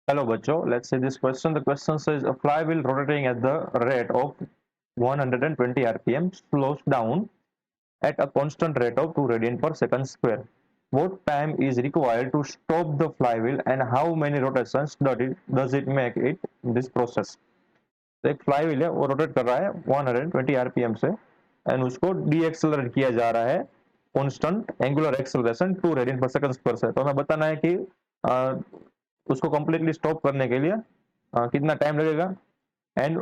Hello, Bacho. Let's see this question. The question says a flywheel rotating at the rate of 120 rpm slows down at a constant rate of 2 radian per second square. What time is required to stop the flywheel and how many rotations does it make it in this process? तो एक flywheel है वो rotate कर रहा है 120 RPM से and उसको decelerate किया जा रहा है कांस्टेंट एंगुलर एक्सेलरेशन 2 रेडियन पर सेकंड पर से। तो हमें बताना है कि उसको कंप्लीटली स्टॉप करने के लिए कितना टाइम लगेगा एंड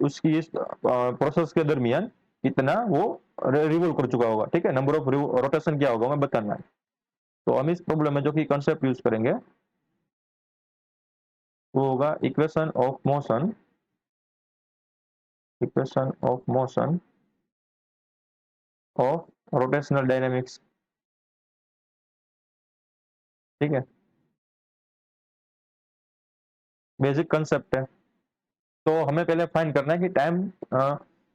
उसकी इस प्रोसेस के दरमियान कितना वो रिवॉल्व कर चुका होगा। ठीक है, नंबर ऑफ रोटेशन क्या होगा हमें बताना है। तो हम इस प्रॉब्लम में जो कि कॉन्सेप्ट यूज करेंगे वो होगा equation of motion of rotational dynamics. ठीक है, बेसिक कंसेप्ट है। तो हमें पहले फाइंड करना है कि टाइम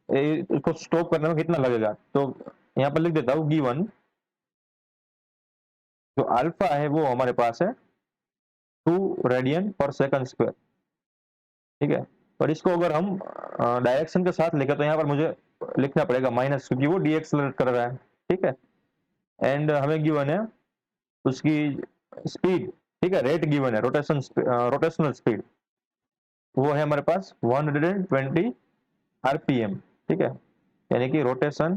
इसको स्टॉप करने में कितना लगेगा। तो यहाँ पर लिख देता हूँ गिवन जो अल्फा है वो हमारे पास है 2 रेडियन पर सेकंड स्क्वायर। ठीक है, और इसको अगर हम डायरेक्शन के साथ लेकर तो यहाँ पर मुझे लिखना पड़ेगा माइनस क्योंकि वो डीएक्सेलरेट कर रहा है। ठीक है, एंड हमें गिवन है उसकी स्पीड। ठीक है, रेट गिवन है रोटेशनल स्पीड वो है हमारे पास 120 आरपीएम। ठीक है, यानी कि रोटेशन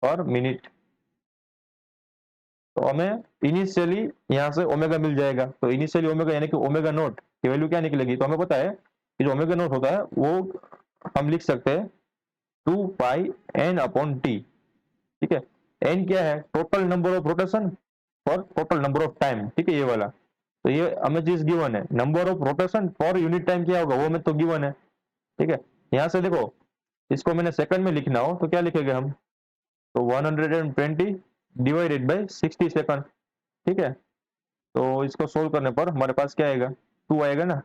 पर मिनट। तो हमें इनिशियली यहाँ से ओमेगा मिल जाएगा। तो इनिशियली ओमेगा यानी कि ओमेगा नोट की वैल्यू क्या निकलेगी। तो हमें पता है कि जो ओमेगा नोट होता है वो हम लिख सकते हैं 2 पाई n/t। ठीक है, एन क्या है टोटल नंबर ऑफ रोटेशन पर टोटल नंबर ऑफ टाइम। ठीक है, ये वाला। तो ये हमें चीज गिवन है, number of rotation per unit time क्या होगा वो हमें तो गिवन है। ठीक है, यहाँ से देखो इसको मैंने सेकंड में लिखना हो तो क्या लिखेंगे हम, तो 120 डिवाइडेड बाई 60 सेकंड। ठीक है, तो इसको सोल्व करने पर हमारे पास क्या आएगा, 2 आएगा ना।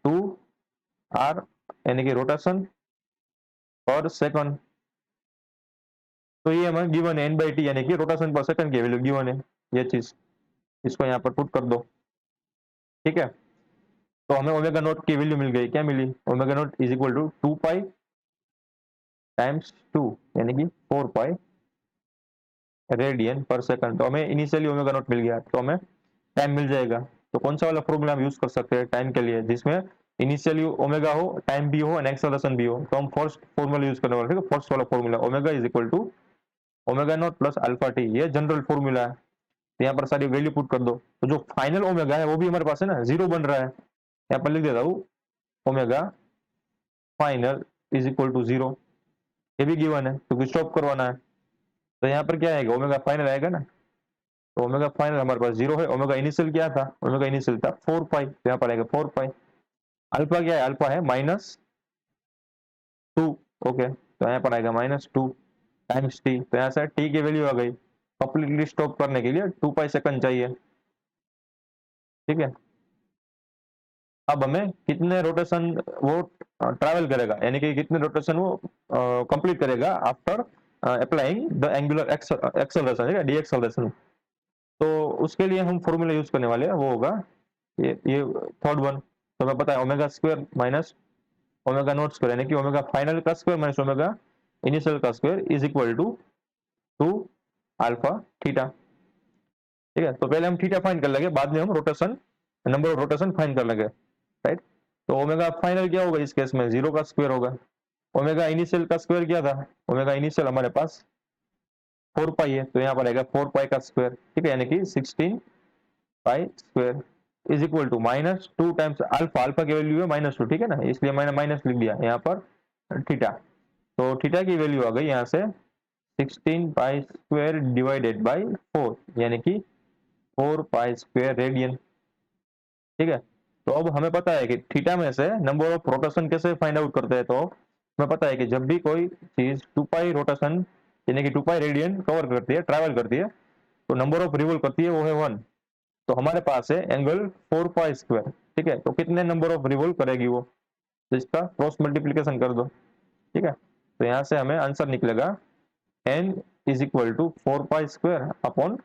2 आर यानी कि रोटेशन पर सेकंड। तो ये हमें गिवन है n/t यानी कि रोटेशन पर सेकंड की वैल्यू गिवन है ये चीज। इसको यहाँ पर पुट कर दो। ठीक है, तो हमें ओमेगा नोट की वैल्यू मिल गई। क्या मिली, omega naught is equal to 2 pi times 2 यानी कि 4 पाई रेडियन पर सेकंड। तो हमें इनिशियली ओमेगा नोट मिल गया तो हमें टाइम मिल जाएगा। तो कौन सा वाला फॉर्मूला हम यूज कर सकते हैं टाइम के लिए जिसमें इनिशियली ओमेगा हो, टाइम भी हो एंड एक्सेलरेशन भी हो। तो हम फर्स्ट फॉर्मूला यूज करने वाले। ठीक है, फर्स्ट वाला formula omega is equal to omega naught plus alpha T, ये जनरल फॉर्मूला है। तो यहाँ पर सारी वैल्यू पुट कर दो। तो जो फाइनल ओमेगा है वो भी हमारे पास है ना, जीरो बन रहा है। यहाँ पर लिख देता हूँ omega final is equal to zero. ये भी गिवन है क्योंकि स्टॉप करवाना है। तो यहाँ पर क्या आएगा, ओमेगा फाइनल आएगा ना। तो ओमेगा फाइनल हमारे पास जीरो है। ओमेगा इनिशियल क्या था, ओमेगा इनिशियल था 4 पाई। तो यहाँ पर आएगा 4 पाई। अल्फा क्या है, अल्फा है -2। ओके, तो यहाँ पर आएगा -2 टाइम्स टी। तो यहाँ से टी की वैल्यू आ गई। कंप्लीटली स्टॉप करने के लिए 2 पाई सेकंड चाहिए। ठीक है, अब हमें कितने रोटेशन वो ट्रैवल करेगा यानी कि कितने रोटेशन वो कंप्लीट करेगा after applying the angular acceleration, D acceleration. तो उसके लिए हम फॉर्मूला यूज करने वाले हैं, वो होगा ये थर्ड वन। तो हमें पता है omega square minus omega naught square यानी कि ओमेगा फाइनल का स्क्वायर माइनस ओमेगा इनिशियल का square is equal to 2 alpha theta. ठीक है, तो पहले हम थीटा फाइंड कर लेंगे, बाद में हम rotation number of rotation find कर लेंगे। राइट, तो ओमेगा फाइनल क्या होगा इस केस में, जीरो का स्क्वायर होगा। ओमेगा इनिशियल का स्क्वायर क्या था, ओमेगा इनिशियल हमारे पास 4 पाई है। तो यहाँ पर आएगा 4 पाई का स्क्वायर। ठीक है, यानी कि 16 pi square is equal to -2 times alpha. Alpha की वैल्यू है -2। ठीक है ना, इसलिए मैंने माइनस लिख दिया यहाँ पर थीटा। तो थीटा की वैल्यू आ गई यहाँ से 16 पाई स्क्वायर डिवाइडेड बाई 4 यानी कि 4 पाई स्क्वायर रेडियन। ठीक है, तो अब हमें पता है कि थीटा में से नंबर ऑफ रोटेशन कैसे फाइंड आउट करते हैं। तो हमें पता है कि जब भी कोई चीज 2 पाई रोटेशन यानी कि 2 पाई रेडियन कवर करती है, ट्रैवल करती है, तो नंबर ऑफ रिवॉल्व करती है वो है 1। तो हमारे पास है एंगल 4 पाई स्क्वायर। ठीक है, तो कितने नंबर ऑफ रिवॉल्व करेगी वो, तो इसका क्रॉस मल्टीप्लीकेशन कर दो। ठीक है, तो यहाँ से हमें आंसर निकलेगा n is equal to 4 pi square upon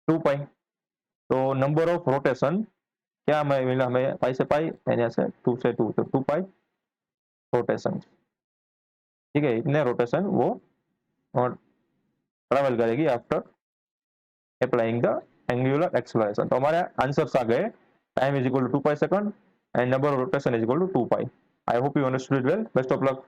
2 pi. तो नंबर ऑफ रोटेशन क्या हमें मिला, हमें पाई से पाई यानी से 2 से 2 तो 2 पाई रोटेशन। ठीक है, इतने रोटेशन वो ट्रेवल करेगी after applying the angular acceleration. तो हमारे आंसर्स आ गए, time is equal to 2 pi second and number of rotation is equal to 2 pi. I hope you understood well. Best of luck.